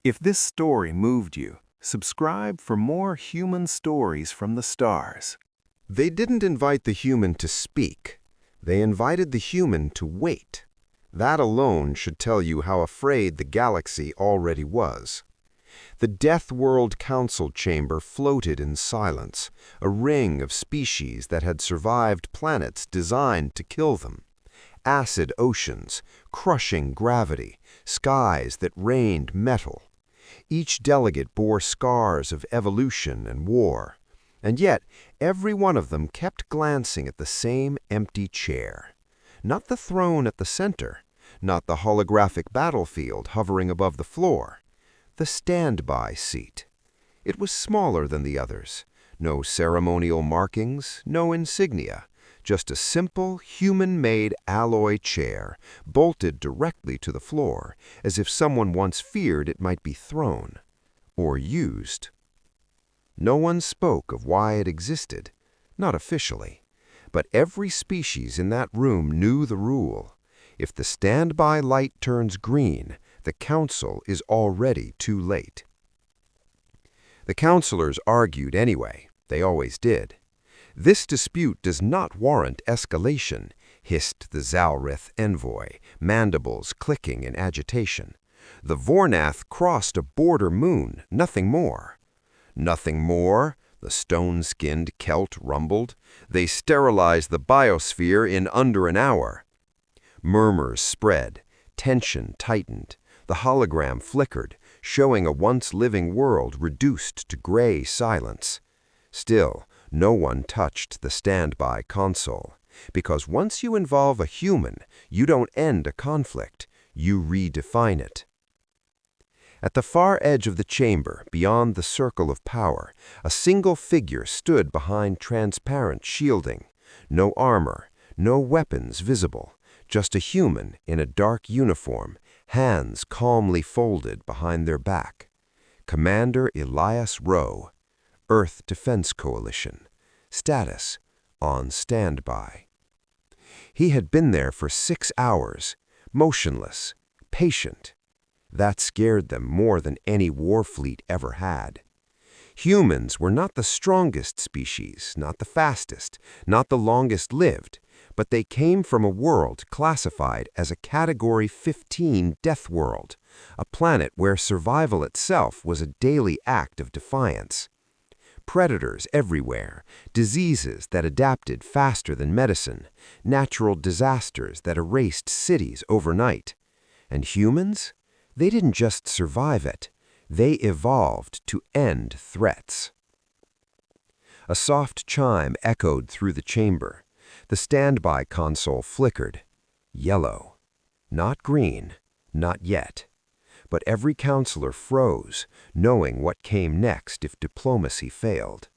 If this story moved you, subscribe for more human stories from the stars. They didn't invite the human to speak. They invited the human to wait. That alone should tell you how afraid the galaxy already was. The Deathworld Council chamber floated in silence, a ring of species that had survived planets designed to kill them. Acid oceans, crushing gravity, skies that rained metal. Each delegate bore scars of evolution and war. And yet, every one of them kept glancing at the same empty chair. Not the throne at the center, not the holographic battlefield hovering above the floor. The standby seat. It was smaller than the others. No ceremonial markings, no insignia. Just a simple, human-made alloy chair, bolted directly to the floor, as if someone once feared it might be thrown. Or used. No one spoke of why it existed, not officially. But every species in that room knew the rule. If the standby light turns green, the council is already too late. The counselors argued anyway. They always did. This dispute does not warrant escalation, hissed the Zalrith envoy, mandibles clicking in agitation. The Vornath crossed a border moon, nothing more. Nothing more, the stone-skinned Celt rumbled. They sterilized the biosphere in under an hour. Murmurs spread, tension tightened. The hologram flickered, showing a once-living world reduced to gray silence. Still, no one touched the standby console, because once you involve a human, you don't end a conflict, you redefine it. At the far edge of the chamber, beyond the circle of power, a single figure stood behind transparent shielding. No armor, no weapons visible, just a human in a dark uniform, hands calmly folded behind their back. Commander Elias Rowe, Earth Defense Coalition. Status: on standby. He had been there for 6 hours, motionless, patient. That scared them more than any war fleet ever had. Humans were not the strongest species, not the fastest, not the longest lived, but they came from a world classified as a Category 15 death world, a planet where survival itself was a daily act of defiance. Predators everywhere, diseases that adapted faster than medicine, natural disasters that erased cities overnight. And humans? They didn't just survive it. They evolved to end threats. A soft chime echoed through the chamber. The standby console flickered. Yellow. Not green. Not yet. But every counselor froze, knowing what came next if diplomacy failed.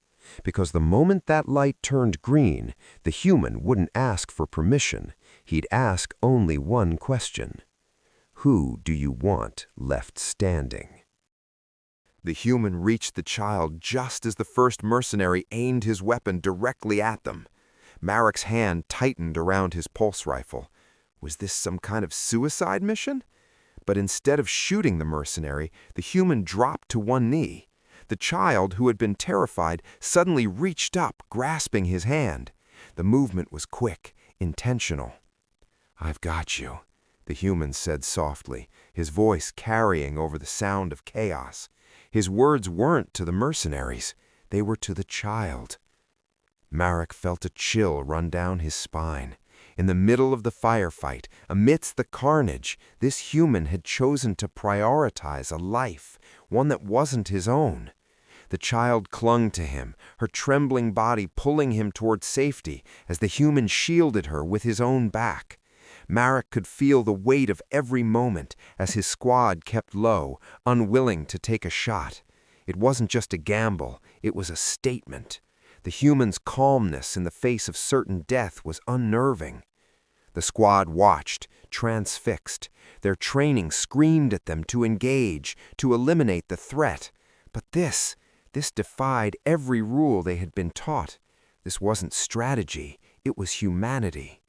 Because the moment that light turned green, the human wouldn't ask for permission. He'd ask only one question. Who do you want left standing? The human reached the child just as the first mercenary aimed his weapon directly at them. Marek's hand tightened around his pulse rifle. Was this some kind of suicide mission? But instead of shooting the mercenary, the human dropped to one knee. The child, who had been terrified, suddenly reached up, grasping his hand. The movement was quick, intentional. "I've got you," the human said softly, his voice carrying over the sound of chaos. His words weren't to the mercenaries, they were to the child. Marek felt a chill run down his spine. In the middle of the firefight, amidst the carnage, this human had chosen to prioritize a life, one that wasn't his own. The child clung to him, her trembling body pulling him toward safety as the human shielded her with his own back. Marek could feel the weight of every moment as his squad kept low, unwilling to take a shot. It wasn't just a gamble, it was a statement. The human's calmness in the face of certain death was unnerving. The squad watched, transfixed. Their training screamed at them to engage, to eliminate the threat. But this defied every rule they had been taught. This wasn't strategy, it was humanity.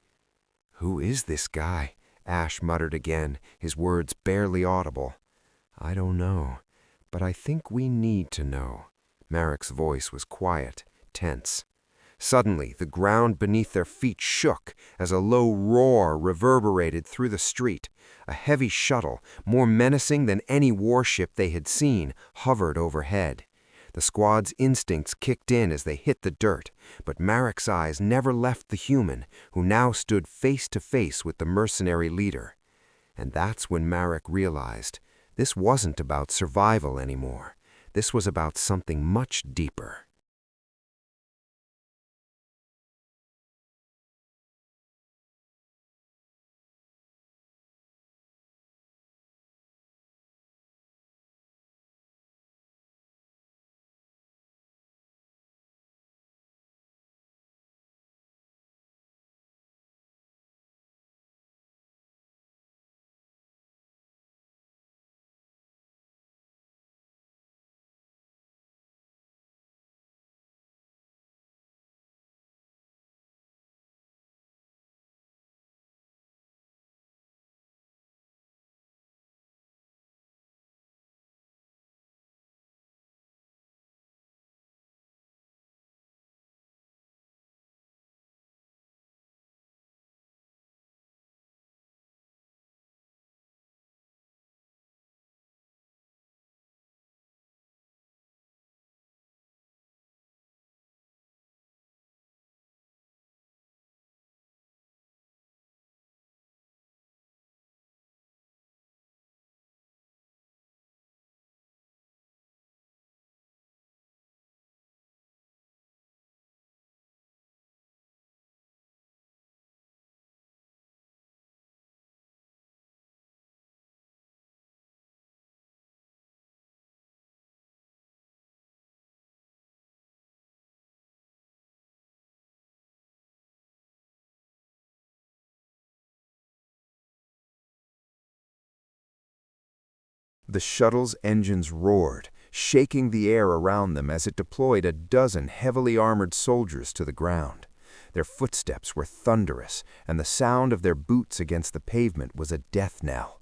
"Who is this guy?" Ash muttered again, his words barely audible. I don't know, but I think we need to know. Marek's voice was quiet, tense. Suddenly, the ground beneath their feet shook as a low roar reverberated through the street. A heavy shuttle, more menacing than any warship they had seen, hovered overhead. The squad's instincts kicked in as they hit the dirt, but Marek's eyes never left the human, who now stood face to face with the mercenary leader. And that's when Marek realized this wasn't about survival anymore. This was about something much deeper. The shuttle's engines roared, shaking the air around them as it deployed a dozen heavily armored soldiers to the ground. Their footsteps were thunderous, and the sound of their boots against the pavement was a death knell.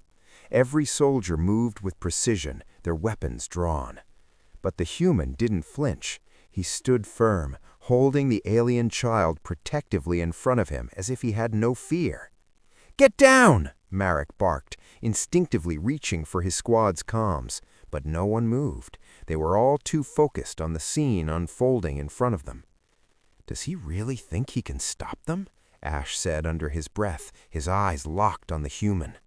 Every soldier moved with precision, their weapons drawn. But the human didn't flinch. He stood firm, holding the alien child protectively in front of him as if he had no fear. "Get down!" Marek barked, instinctively reaching for his squad's comms. But no one moved. They were all too focused on the scene unfolding in front of them. "Does he really think he can stop them?" Ash said under his breath, his eyes locked on the human.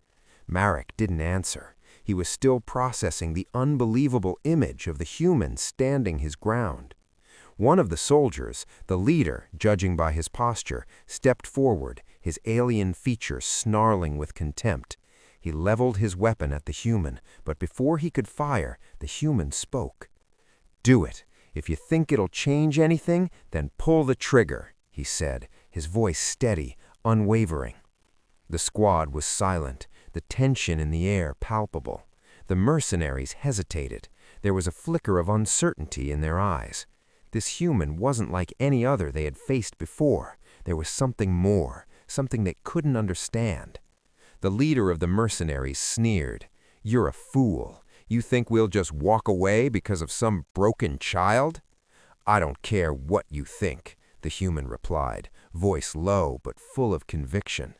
Marek didn't answer. He was still processing the unbelievable image of the human standing his ground. One of the soldiers, the leader, judging by his posture, stepped forward, his alien features snarling with contempt. He leveled his weapon at the human, but before he could fire, the human spoke. "Do it. If you think it'll change anything, then pull the trigger," he said, his voice steady, unwavering. The squad was silent, the tension in the air palpable. The mercenaries hesitated. There was a flicker of uncertainty in their eyes. This human wasn't like any other they had faced before. There was something more, something they couldn't understand. The leader of the mercenaries sneered. "You're a fool. You think we'll just walk away because of some broken child?" "I don't care what you think," the human replied, voice low but full of conviction.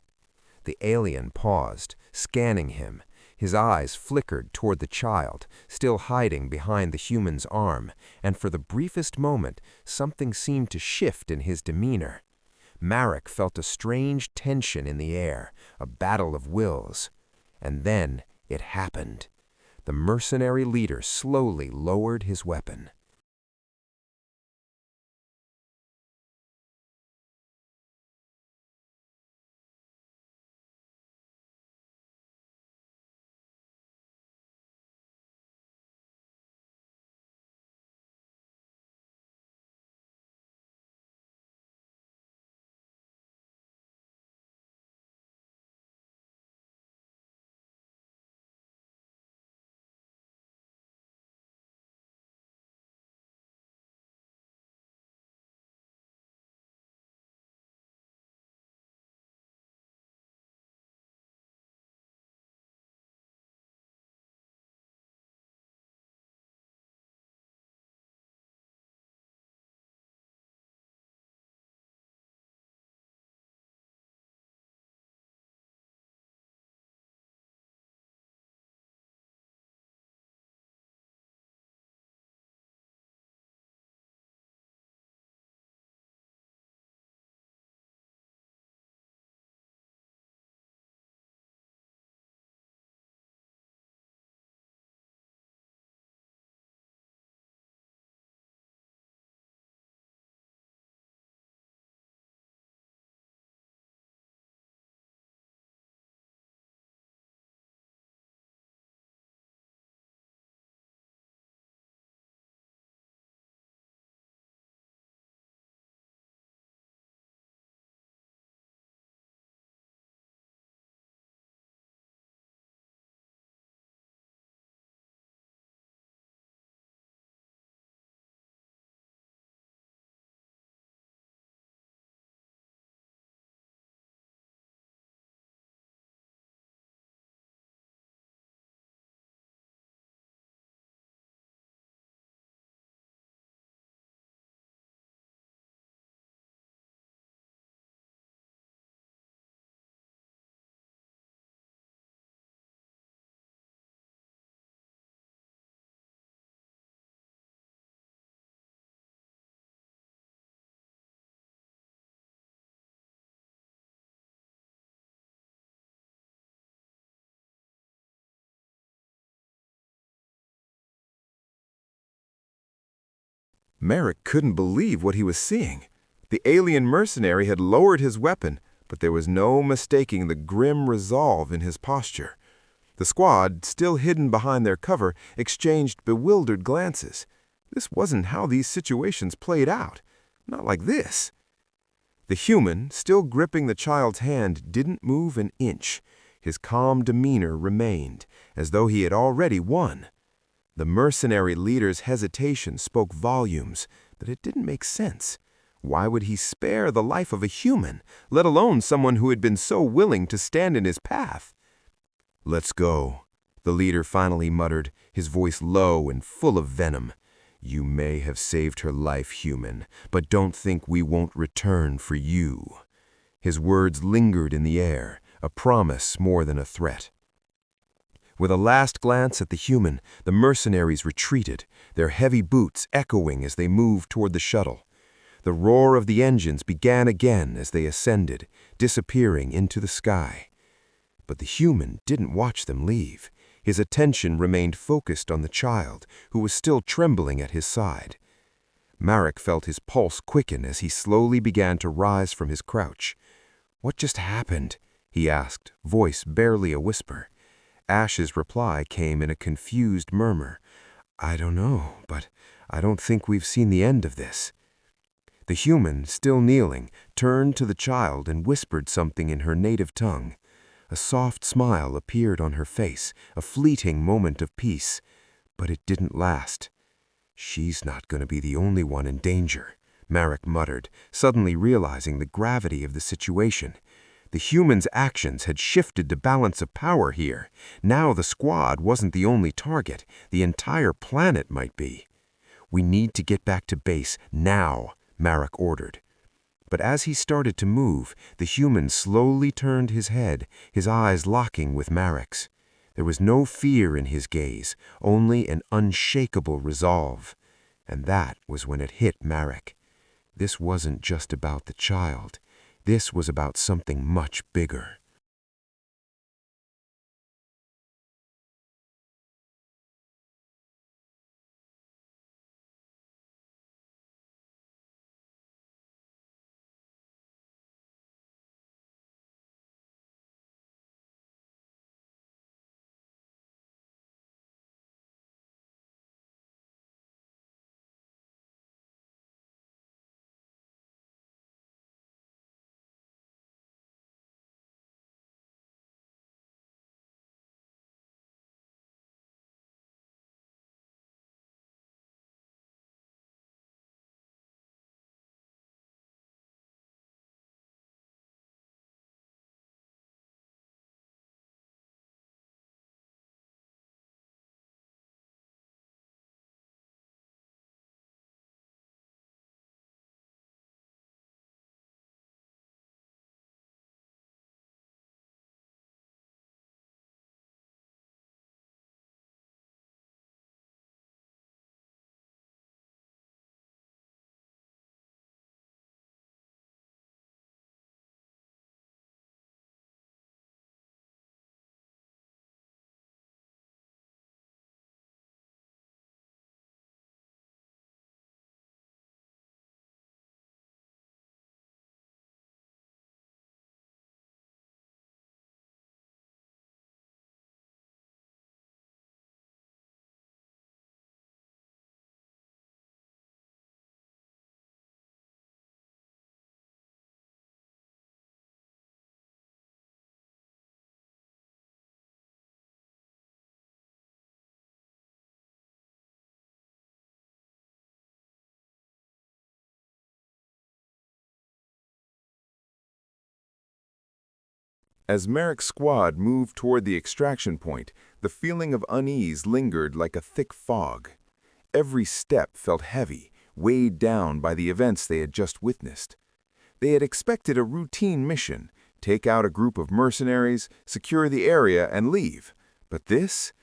The alien paused, scanning him. His eyes flickered toward the child, still hiding behind the human's arm, and for the briefest moment, something seemed to shift in his demeanor. Marek felt a strange tension in the air, a battle of wills. And then it happened. The mercenary leader slowly lowered his weapon. Merrick couldn't believe what he was seeing. The alien mercenary had lowered his weapon, but there was no mistaking the grim resolve in his posture. The squad, still hidden behind their cover, exchanged bewildered glances. This wasn't how these situations played out. Not like this. The human, still gripping the child's hand, didn't move an inch. His calm demeanor remained, as though he had already won. The mercenary leader's hesitation spoke volumes, but it didn't make sense. Why would he spare the life of a human, let alone someone who had been so willing to stand in his path? "Let's go," the leader finally muttered, his voice low and full of venom. "You may have saved her life, human, but don't think we won't return for you." His words lingered in the air, a promise more than a threat. With a last glance at the human, the mercenaries retreated, their heavy boots echoing as they moved toward the shuttle. The roar of the engines began again as they ascended, disappearing into the sky. But the human didn't watch them leave. His attention remained focused on the child, who was still trembling at his side. Marek felt his pulse quicken as he slowly began to rise from his crouch. "What just happened?" he asked, voice barely a whisper. Ash's reply came in a confused murmur. "I don't know, but I don't think we've seen the end of this." The human, still kneeling, turned to the child and whispered something in her native tongue. A soft smile appeared on her face, a fleeting moment of peace. But it didn't last. "She's not going to be the only one in danger," Marek muttered, suddenly realizing the gravity of the situation. The human's actions had shifted the balance of power here. Now the squad wasn't the only target. The entire planet might be. "We need to get back to base now," Marek ordered. But as he started to move, the human slowly turned his head, his eyes locking with Marek's. There was no fear in his gaze, only an unshakable resolve. And that was when it hit Marek. This wasn't just about the child. This was about something much bigger. As Marek's squad moved toward the extraction point, the feeling of unease lingered like a thick fog. Every step felt heavy, weighed down by the events they had just witnessed. They had expected a routine mission, take out a group of mercenaries, secure the area, and leave. But this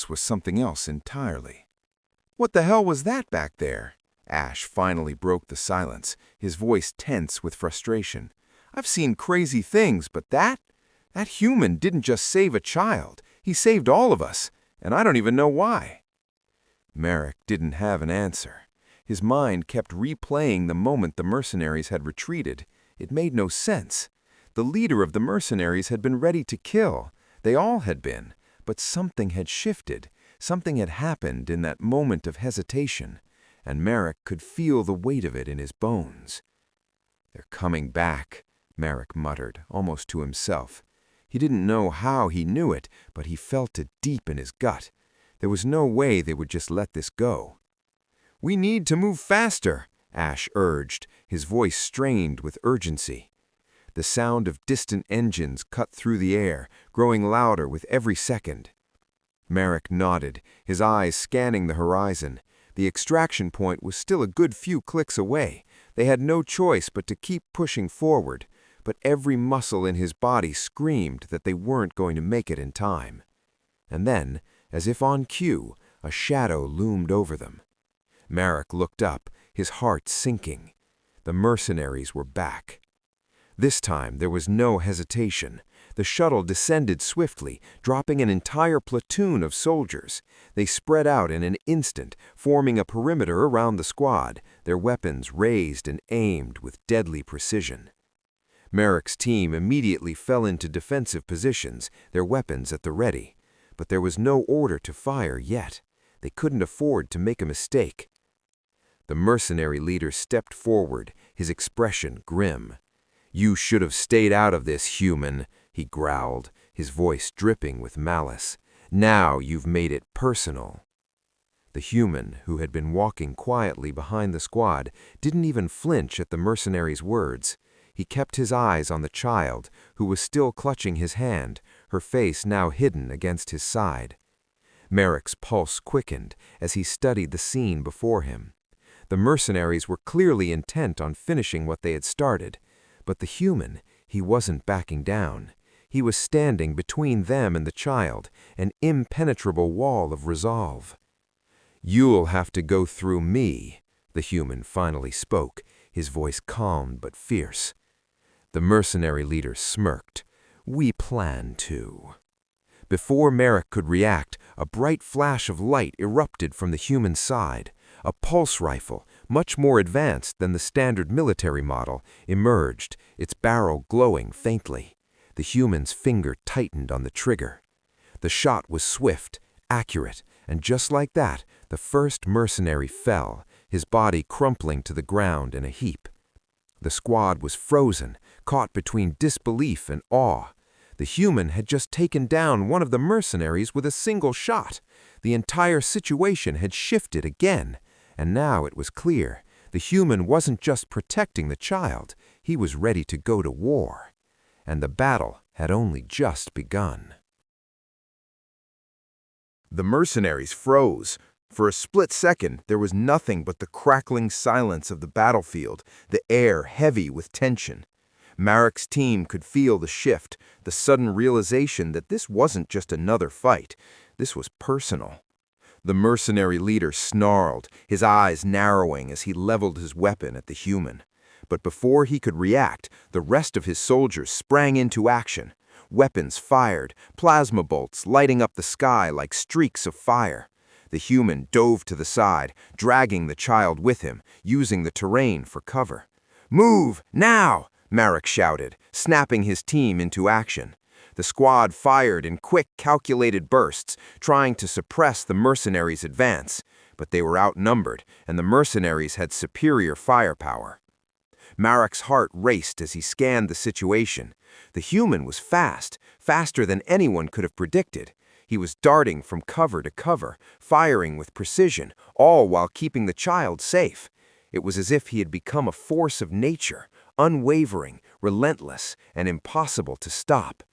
was something else entirely. "What the hell was that back there?" Ash finally broke the silence, his voice tense with frustration. "I've seen crazy things, but that human didn't just save a child. He saved all of us, and I don't even know why." Marek didn't have an answer. His mind kept replaying the moment the mercenaries had retreated. It made no sense. The leader of the mercenaries had been ready to kill. They all had been. But something had shifted. Something had happened in that moment of hesitation, and Merrick could feel the weight of it in his bones. "They're coming back," Merrick muttered, almost to himself. He didn't know how he knew it, but he felt it deep in his gut. There was no way they would just let this go. "We need to move faster," Ash urged, his voice strained with urgency. The sound of distant engines cut through the air, growing louder with every second. Merrick nodded, his eyes scanning the horizon. The extraction point was still a good few clicks away. They had no choice but to keep pushing forward, but every muscle in his body screamed that they weren't going to make it in time. And then, as if on cue, a shadow loomed over them. Merrick looked up, his heart sinking. The mercenaries were back. This time there was no hesitation. The shuttle descended swiftly, dropping an entire platoon of soldiers. They spread out in an instant, forming a perimeter around the squad, their weapons raised and aimed with deadly precision. Merrick's team immediately fell into defensive positions, their weapons at the ready. But there was no order to fire yet. They couldn't afford to make a mistake. The mercenary leader stepped forward, his expression grim. "You should have stayed out of this, human," he growled, his voice dripping with malice. "Now you've made it personal." The human, who had been walking quietly behind the squad, didn't even flinch at the mercenary's words. He kept his eyes on the child, who was still clutching his hand, her face now hidden against his side. Merrick's pulse quickened as he studied the scene before him. The mercenaries were clearly intent on finishing what they had started. But the human, he wasn't backing down. He was standing between them and the child, an impenetrable wall of resolve. "You'll have to go through me," the human finally spoke, his voice calm but fierce. The mercenary leader smirked. "We plan to." Before Merrick could react, a bright flash of light erupted from the human side. A pulse rifle, much more advanced than the standard military model, emerged, its barrel glowing faintly. The human's finger tightened on the trigger. The shot was swift, accurate, and just like that, the first mercenary fell, his body crumpling to the ground in a heap. The squad was frozen, caught between disbelief and awe. The human had just taken down one of the mercenaries with a single shot. The entire situation had shifted again. And now it was clear, the human wasn't just protecting the child, he was ready to go to war. And the battle had only just begun. The mercenaries froze. For a split second, there was nothing but the crackling silence of the battlefield, the air heavy with tension. Merrick's team could feel the shift, the sudden realization that this wasn't just another fight, this was personal. The mercenary leader snarled, his eyes narrowing as he leveled his weapon at the human. But before he could react, the rest of his soldiers sprang into action. Weapons fired, plasma bolts lighting up the sky like streaks of fire. The human dove to the side, dragging the child with him, using the terrain for cover. "Move, now!" Merrick shouted, snapping his team into action. The squad fired in quick, calculated bursts, trying to suppress the mercenaries' advance, but they were outnumbered, and the mercenaries had superior firepower. Merrick's heart raced as he scanned the situation. The human was fast, faster than anyone could have predicted. He was darting from cover to cover, firing with precision, all while keeping the child safe. It was as if he had become a force of nature, unwavering, relentless, and impossible to stop.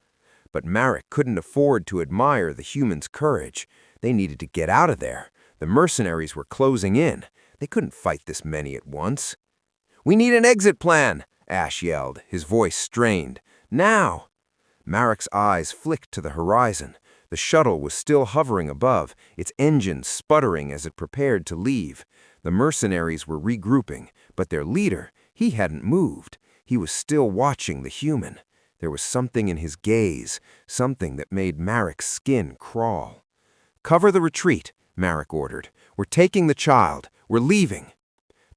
But Merrick couldn't afford to admire the human's courage. They needed to get out of there. The mercenaries were closing in. They couldn't fight this many at once. "We need an exit plan," Ash yelled, his voice strained. "Now!" Merrick's eyes flicked to the horizon. The shuttle was still hovering above, its engines sputtering as it prepared to leave. The mercenaries were regrouping, but their leader, he hadn't moved. He was still watching the human. There was something in his gaze, something that made Merrick's skin crawl. "Cover the retreat," Merrick ordered. "We're taking the child. We're leaving."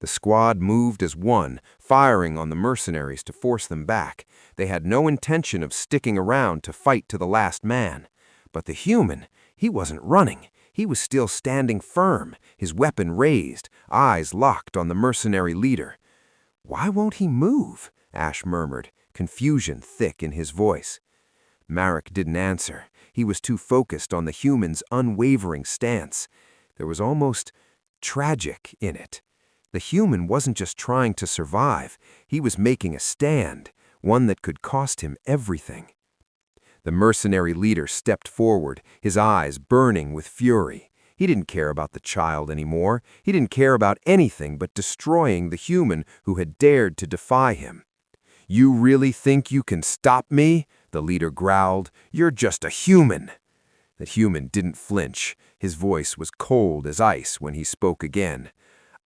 The squad moved as one, firing on the mercenaries to force them back. They had no intention of sticking around to fight to the last man. But the human, he wasn't running. He was still standing firm, his weapon raised, eyes locked on the mercenary leader. "Why won't he move?" Ash murmured, confusion thick in his voice. Marek didn't answer. He was too focused on the human's unwavering stance. There was almost tragic in it. The human wasn't just trying to survive. He was making a stand, one that could cost him everything. The mercenary leader stepped forward, his eyes burning with fury. He didn't care about the child anymore. He didn't care about anything but destroying the human who had dared to defy him. "You really think you can stop me?" the leader growled. "You're just a human." The human didn't flinch. His voice was cold as ice when he spoke again.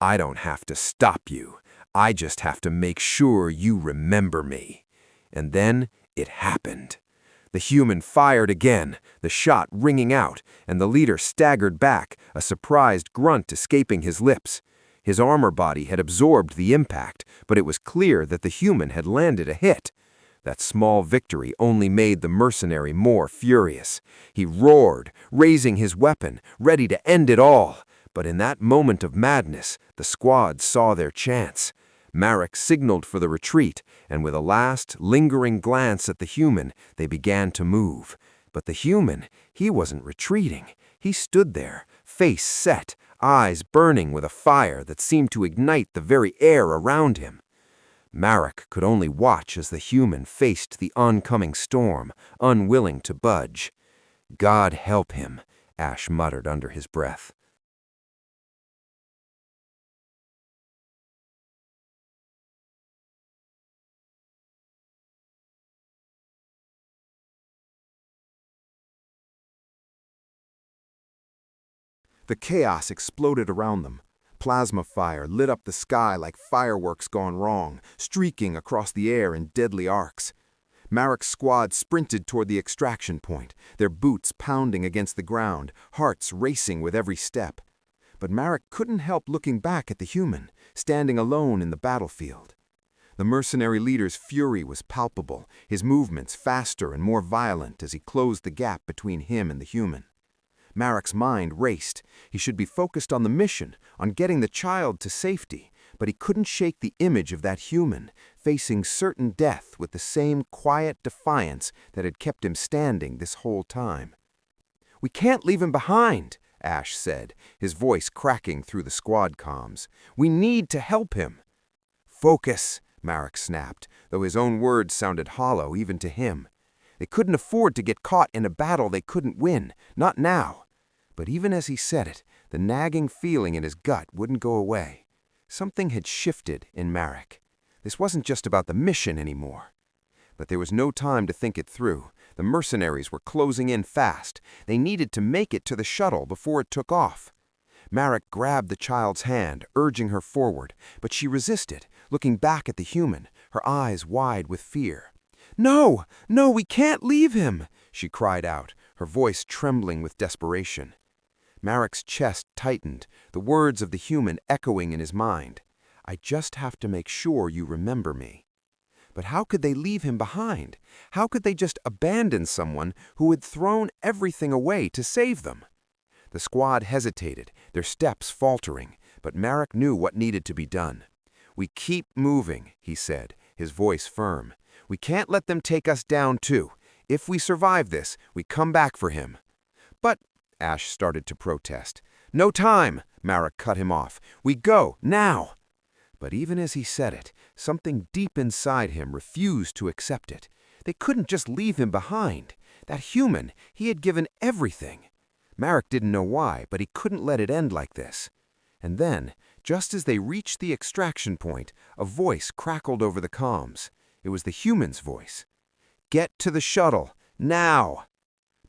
"I don't have to stop you. I just have to make sure you remember me." And then it happened. The human fired again, the shot ringing out, and the leader staggered back, a surprised grunt escaping his lips. His armor body had absorbed the impact, but it was clear that the human had landed a hit. That small victory only made the mercenary more furious. He roared, raising his weapon, ready to end it all. But in that moment of madness, the squad saw their chance. Marek signaled for the retreat, and with a last, lingering glance at the human, they began to move. But the human, he wasn't retreating. He stood there, face set, eyes burning with a fire that seemed to ignite the very air around him. Marek could only watch as the human faced the oncoming storm, unwilling to budge. "God help him," Ash muttered under his breath. The chaos exploded around them. Plasma fire lit up the sky like fireworks gone wrong, streaking across the air in deadly arcs. Marek's squad sprinted toward the extraction point, their boots pounding against the ground, hearts racing with every step. But Marek couldn't help looking back at the human, standing alone in the battlefield. The mercenary leader's fury was palpable, his movements faster and more violent as he closed the gap between him and the human. Marek's mind raced. He should be focused on the mission, on getting the child to safety, but he couldn't shake the image of that human, facing certain death with the same quiet defiance that had kept him standing this whole time. "We can't leave him behind," Ash said, his voice cracking through the squad comms. "We need to help him." "Focus," Marek snapped, though his own words sounded hollow even to him. They couldn't afford to get caught in a battle they couldn't win, not now. But even as he said it, the nagging feeling in his gut wouldn't go away. Something had shifted in Marek. This wasn't just about the mission anymore. But there was no time to think it through. The mercenaries were closing in fast. They needed to make it to the shuttle before it took off. Marek grabbed the child's hand, urging her forward, but she resisted, looking back at the human, her eyes wide with fear. "No, no, we can't leave him," she cried out, her voice trembling with desperation. Marek's chest tightened, the words of the human echoing in his mind. "I just have to make sure you remember me." But how could they leave him behind? How could they just abandon someone who had thrown everything away to save them? The squad hesitated, their steps faltering, but Marek knew what needed to be done. "We keep moving," he said, his voice firm. "We can't let them take us down too. If we survive this, we come back for him." "But," Ash started to protest. "No time," Marek cut him off. "We go, now." But even as he said it, something deep inside him refused to accept it. They couldn't just leave him behind. That human, he had given everything. Marek didn't know why, but he couldn't let it end like this. And then, just as they reached the extraction point, a voice crackled over the comms. It was the human's voice. "Get to the shuttle, now!"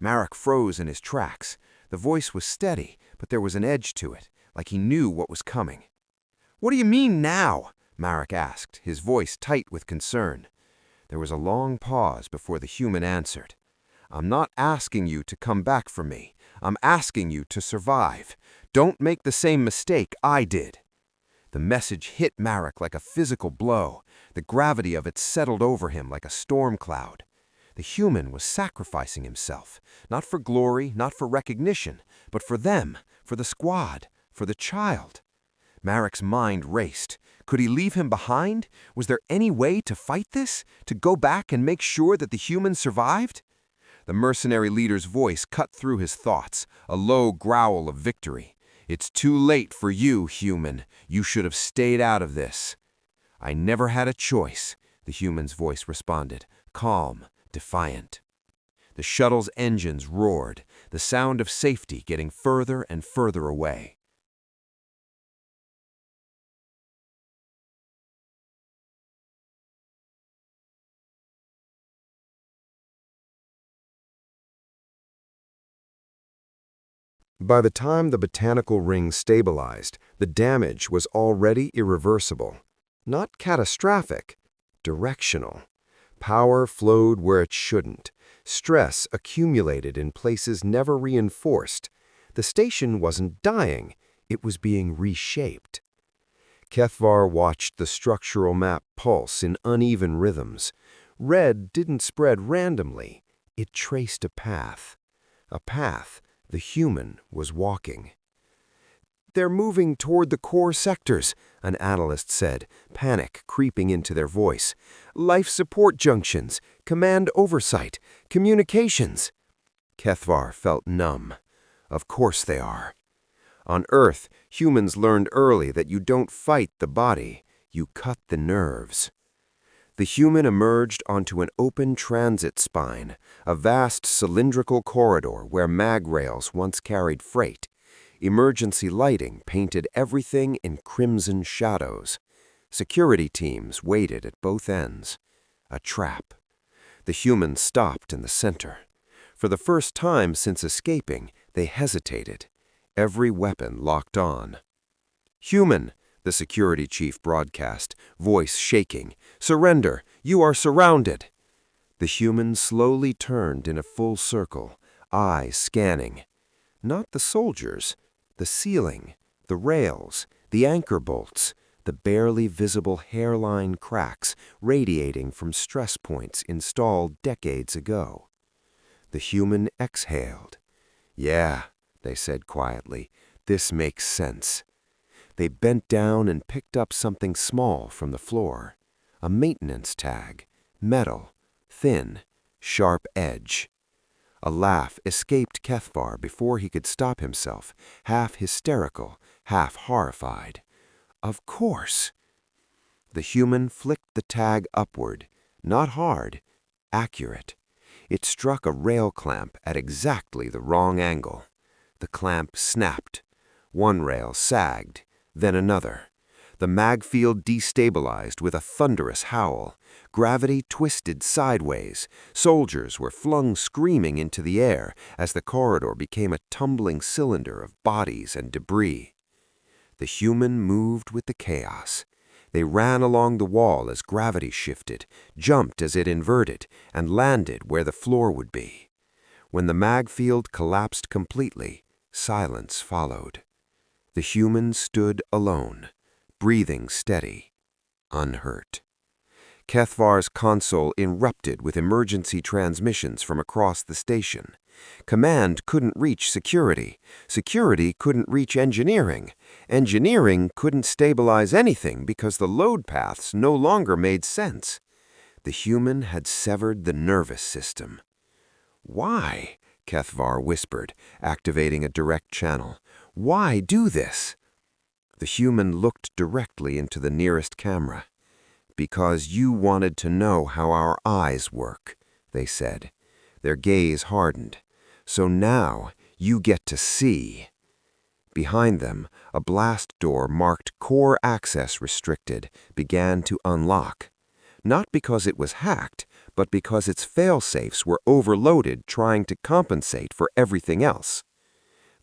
Marek froze in his tracks. The voice was steady, but there was an edge to it, like he knew what was coming. "What do you mean, now?" Marek asked, his voice tight with concern. There was a long pause before the human answered. "I'm not asking you to come back for me. I'm asking you to survive. Don't make the same mistake I did." The message hit Marek like a physical blow. The gravity of it settled over him like a storm cloud. The human was sacrificing himself, not for glory, not for recognition, but for them, for the squad, for the child. Marek's mind raced. Could he leave him behind? Was there any way to fight this? To go back and make sure that the human survived? The mercenary leader's voice cut through his thoughts, a low growl of victory. "It's too late for you, human. You should have stayed out of this." "I never had a choice," the human's voice responded, calm, defiant. The shuttle's engines roared, the sound of safety getting further and further away. By the time the botanical ring stabilized, the damage was already irreversible. Not catastrophic, directional. Power flowed where it shouldn't. Stress accumulated in places never reinforced. The station wasn't dying, it was being reshaped. Kethvar watched the structural map pulse in uneven rhythms. Red didn't spread randomly, it traced a path. A path the human was walking. "They're moving toward the core sectors," an analyst said, panic creeping into their voice. "Life support junctions, command oversight, communications." Kethvar felt numb. Of course they are. On Earth, humans learned early that you don't fight the body, you cut the nerves. The human emerged onto an open transit spine, a vast cylindrical corridor where mag rails once carried freight. Emergency lighting painted everything in crimson shadows. Security teams waited at both ends. A trap. The humans stopped in the center. For the first time since escaping, they hesitated. Every weapon locked on. "Human," the security chief broadcast, voice shaking. "Surrender! You are surrounded!" The human slowly turned in a full circle, eyes scanning. Not the soldiers, the ceiling, the rails, the anchor bolts, the barely visible hairline cracks radiating from stress points installed decades ago. The human exhaled. "Yeah," they said quietly, "this makes sense." They bent down and picked up something small from the floor. A maintenance tag, metal, thin, sharp edge. A laugh escaped Kethvar before he could stop himself, half hysterical, half horrified. "Of course." The human flicked the tag upward, not hard, accurate. It struck a rail clamp at exactly the wrong angle. The clamp snapped. One rail sagged, then another. The mag field destabilized with a thunderous howl. Gravity twisted sideways. Soldiers were flung screaming into the air as the corridor became a tumbling cylinder of bodies and debris. The human moved with the chaos. They ran along the wall as gravity shifted, jumped as it inverted, and landed where the floor would be. When the mag field collapsed completely, silence followed. The human stood alone, breathing steady, unhurt. Kethvar's console erupted with emergency transmissions from across the station. Command couldn't reach security. Security couldn't reach engineering. Engineering couldn't stabilize anything because the load paths no longer made sense. The human had severed the nervous system. "Why?" Kethvar whispered, activating a direct channel. "Why do this?" The human looked directly into the nearest camera. "Because you wanted to know how our eyes work," they said. Their gaze hardened. "So now you get to see." Behind them, a blast door marked Core Access Restricted began to unlock. Not because it was hacked, but because its failsafes were overloaded trying to compensate for everything else.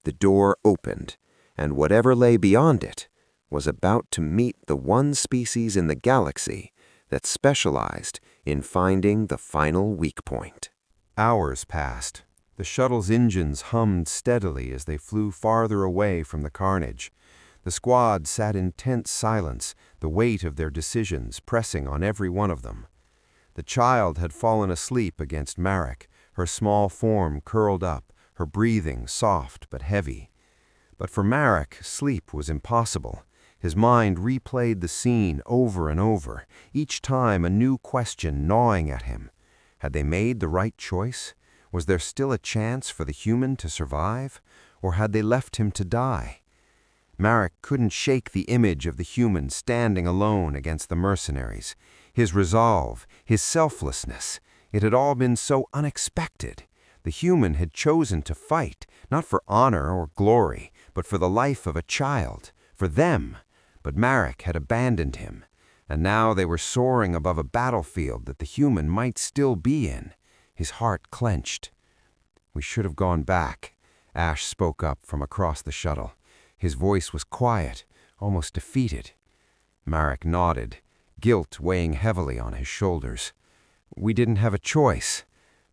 The door opened, and whatever lay beyond it was about to meet the one species in the galaxy that specialized in finding the final weak point. Hours passed. The shuttle's engines hummed steadily as they flew farther away from the carnage. The squad sat in tense silence, the weight of their decisions pressing on every one of them. The child had fallen asleep against Marek, her small form curled up, her breathing soft but heavy. But for Marek, sleep was impossible. His mind replayed the scene over and over, each time a new question gnawing at him. Had they made the right choice? Was there still a chance for the human to survive? Or had they left him to die? Marek couldn't shake the image of the human standing alone against the mercenaries. His resolve, his selflessness, it had all been so unexpected. The human had chosen to fight, not for honor or glory, but for the life of a child, for them. But Marek had abandoned him, and now they were soaring above a battlefield that the human might still be in. His heart clenched. "We should have gone back," Ash spoke up from across the shuttle. His voice was quiet, almost defeated. Marek nodded, guilt weighing heavily on his shoulders. "We didn't have a choice."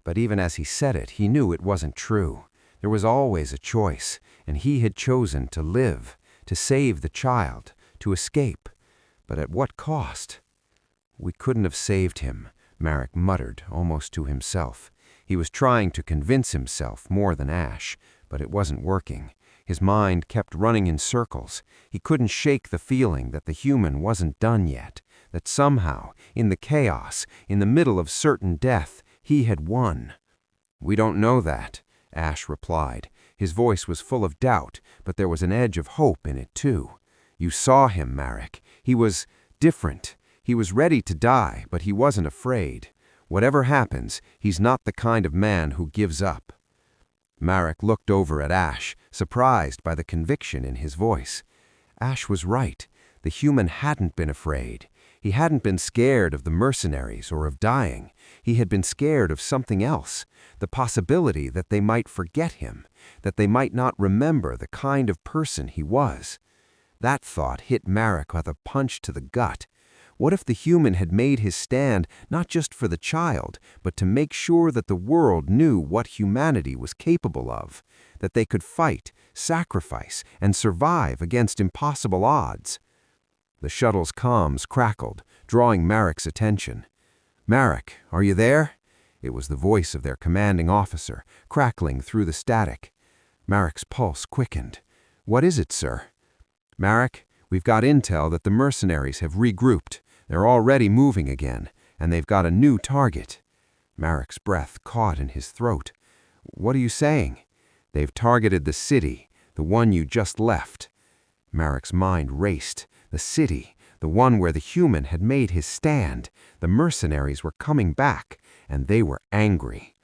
But even as he said it, he knew it wasn't true. There was always a choice, and he had chosen to live, to save the child, to escape. But at what cost? "We couldn't have saved him," Marek muttered, almost to himself. He was trying to convince himself more than Ash, but it wasn't working. His mind kept running in circles. He couldn't shake the feeling that the human wasn't done yet, that somehow, in the chaos, in the middle of certain death, he had won. "We don't know that," Ash replied. His voice was full of doubt, but there was an edge of hope in it too. "You saw him, Marek. He was different. He was ready to die, but he wasn't afraid. Whatever happens, he's not the kind of man who gives up." Marek looked over at Ash, surprised by the conviction in his voice. Ash was right. The human hadn't been afraid. He hadn't been scared of the mercenaries or of dying. He had been scared of something else, the possibility that they might forget him, that they might not remember the kind of person he was. That thought hit Marek with a punch to the gut. What if the human had made his stand not just for the child, but to make sure that the world knew what humanity was capable of, that they could fight, sacrifice, and survive against impossible odds? The shuttle's comms crackled, drawing Marek's attention. "Marek, are you there?" It was the voice of their commanding officer, crackling through the static. Marek's pulse quickened. "What is it, sir?" "Marek, we've got intel that the mercenaries have regrouped. They're already moving again, and they've got a new target." Marek's breath caught in his throat. "What are you saying?" "They've targeted the city, the one you just left." Marek's mind raced. The city, the one where the human had made his stand. The mercenaries were coming back, and they were angry.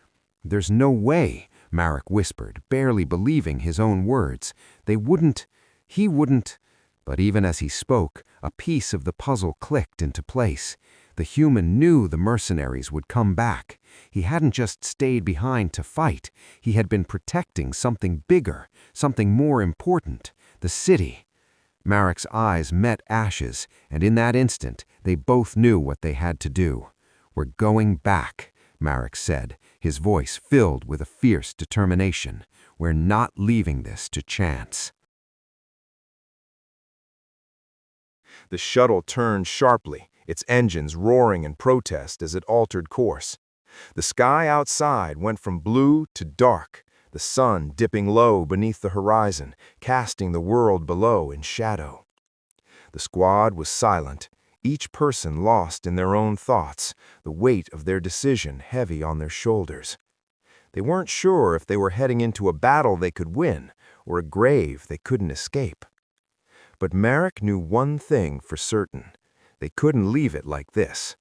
"There's no way," Marek whispered, barely believing his own words. "They wouldn't, he wouldn't." But even as he spoke, a piece of the puzzle clicked into place. The human knew the mercenaries would come back. He hadn't just stayed behind to fight. He had been protecting something bigger, something more important, the city. Marek's eyes met Ash's, and in that instant, they both knew what they had to do. "We're going back," Marek said, his voice filled with a fierce determination. "We're not leaving this to chance." The shuttle turned sharply, its engines roaring in protest as it altered course. The sky outside went from blue to dark, the sun dipping low beneath the horizon, casting the world below in shadow. The squad was silent, each person lost in their own thoughts, the weight of their decision heavy on their shoulders. They weren't sure if they were heading into a battle they could win, or a grave they couldn't escape. But Marek knew one thing for certain. They couldn't leave it like this.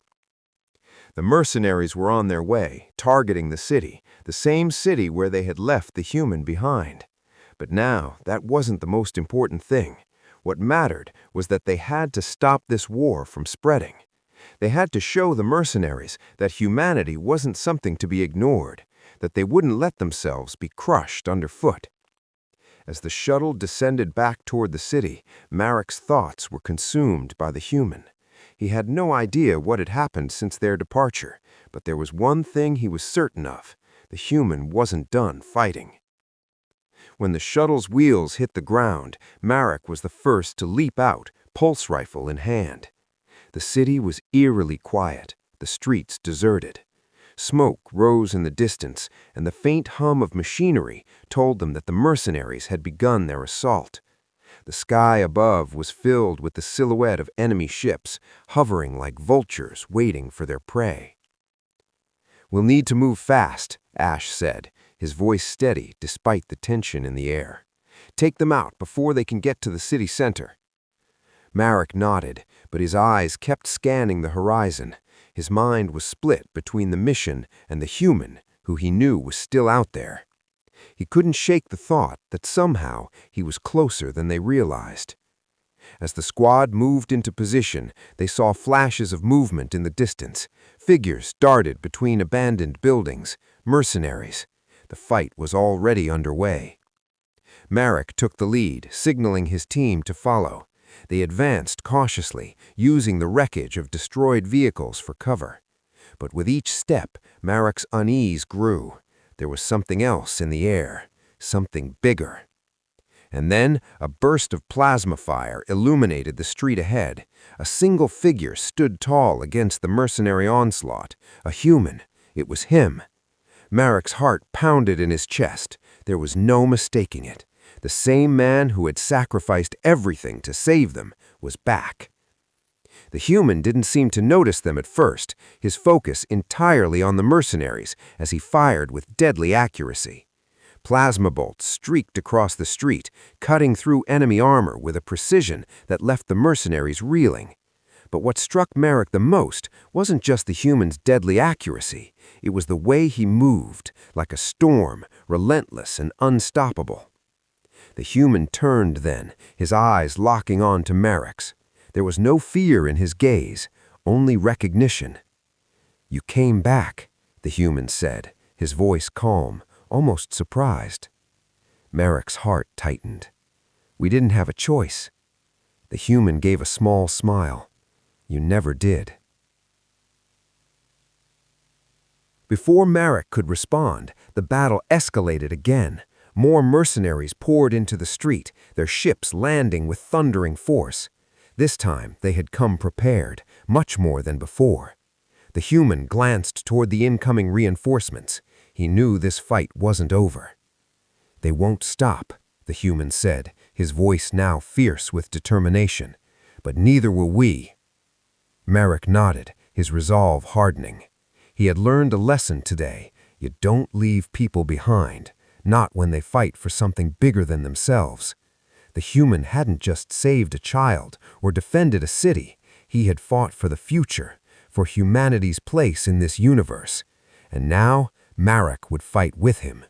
The mercenaries were on their way, targeting the same city where they had left the human behind. But now, that wasn't the most important thing. What mattered was that they had to stop this war from spreading. They had to show the mercenaries that humanity wasn't something to be ignored, that they wouldn't let themselves be crushed underfoot. As the shuttle descended back toward the city, Marek's thoughts were consumed by the human. He had no idea what had happened since their departure, but there was one thing he was certain of. The human wasn't done fighting. When the shuttle's wheels hit the ground, Marek was the first to leap out, pulse rifle in hand. The city was eerily quiet, the streets deserted. Smoke rose in the distance, and the faint hum of machinery told them that the mercenaries had begun their assault. The sky above was filled with the silhouette of enemy ships, hovering like vultures waiting for their prey. "We'll need to move fast," Ash said, his voice steady despite the tension in the air. "Take them out before they can get to the city center." Marek nodded, but his eyes kept scanning the horizon. His mind was split between the mission and the human who he knew was still out there. He couldn't shake the thought that somehow he was closer than they realized. As the squad moved into position, they saw flashes of movement in the distance. Figures darted between abandoned buildings, mercenaries. The fight was already underway. Marek took the lead, signaling his team to follow. They advanced cautiously, using the wreckage of destroyed vehicles for cover. But with each step, Marek's unease grew. There was something else in the air, something bigger. And then a burst of plasma fire illuminated the street ahead. A single figure stood tall against the mercenary onslaught, a human. It was him. Marek's heart pounded in his chest. There was no mistaking it. The same man who had sacrificed everything to save them was back. The human didn't seem to notice them at first, his focus entirely on the mercenaries as he fired with deadly accuracy. Plasma bolts streaked across the street, cutting through enemy armor with a precision that left the mercenaries reeling. But what struck Marek the most wasn't just the human's deadly accuracy. It was the way he moved, like a storm, relentless and unstoppable. The human turned then, his eyes locking on to Marek's. There was no fear in his gaze, only recognition. "You came back," the human said, his voice calm, almost surprised. Marek's heart tightened. "We didn't have a choice." The human gave a small smile. "You never did." Before Marek could respond, the battle escalated again. More mercenaries poured into the street, their ships landing with thundering force. This time they had come prepared, much more than before. The human glanced toward the incoming reinforcements. He knew this fight wasn't over. "They won't stop," the human said, his voice now fierce with determination. "But neither will we." Marek nodded, his resolve hardening. He had learned a lesson today. You don't leave people behind, not when they fight for something bigger than themselves. The human hadn't just saved a child or defended a city. He had fought for the future, for humanity's place in this universe. And now, Marek would fight with him.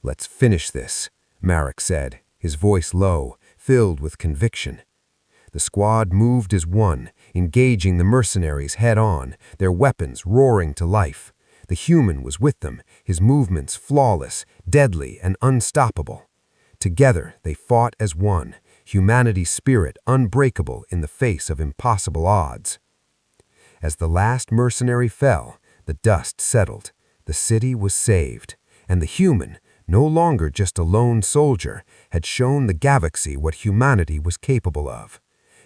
"Let's finish this," Marek said, his voice low, filled with conviction. The squad moved as one, engaging the mercenaries head-on, their weapons roaring to life. The human was with them, his movements flawless, deadly, and unstoppable. Together they fought as one, humanity's spirit unbreakable in the face of impossible odds. As the last mercenary fell, the dust settled. The city was saved, and the human, no longer just a lone soldier, had shown the galaxy what humanity was capable of.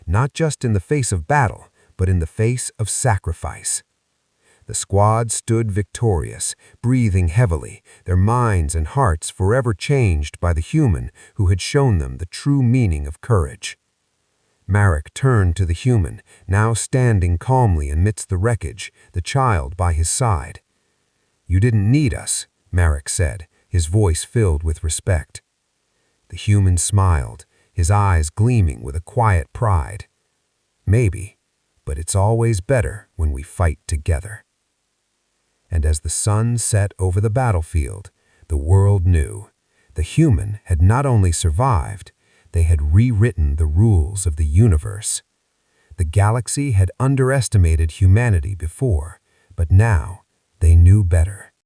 Not just in the face of battle, but in the face of sacrifice. The squad stood victorious, breathing heavily, their minds and hearts forever changed by the human who had shown them the true meaning of courage. Marek turned to the human, now standing calmly amidst the wreckage, the child by his side. "You didn't need us," Marek said, his voice filled with respect. The human smiled, his eyes gleaming with a quiet pride. "Maybe, but it's always better when we fight together." And as the sun set over the battlefield, the world knew the human had not only survived, they had rewritten the rules of the universe. The galaxy had underestimated humanity before, but now they knew better.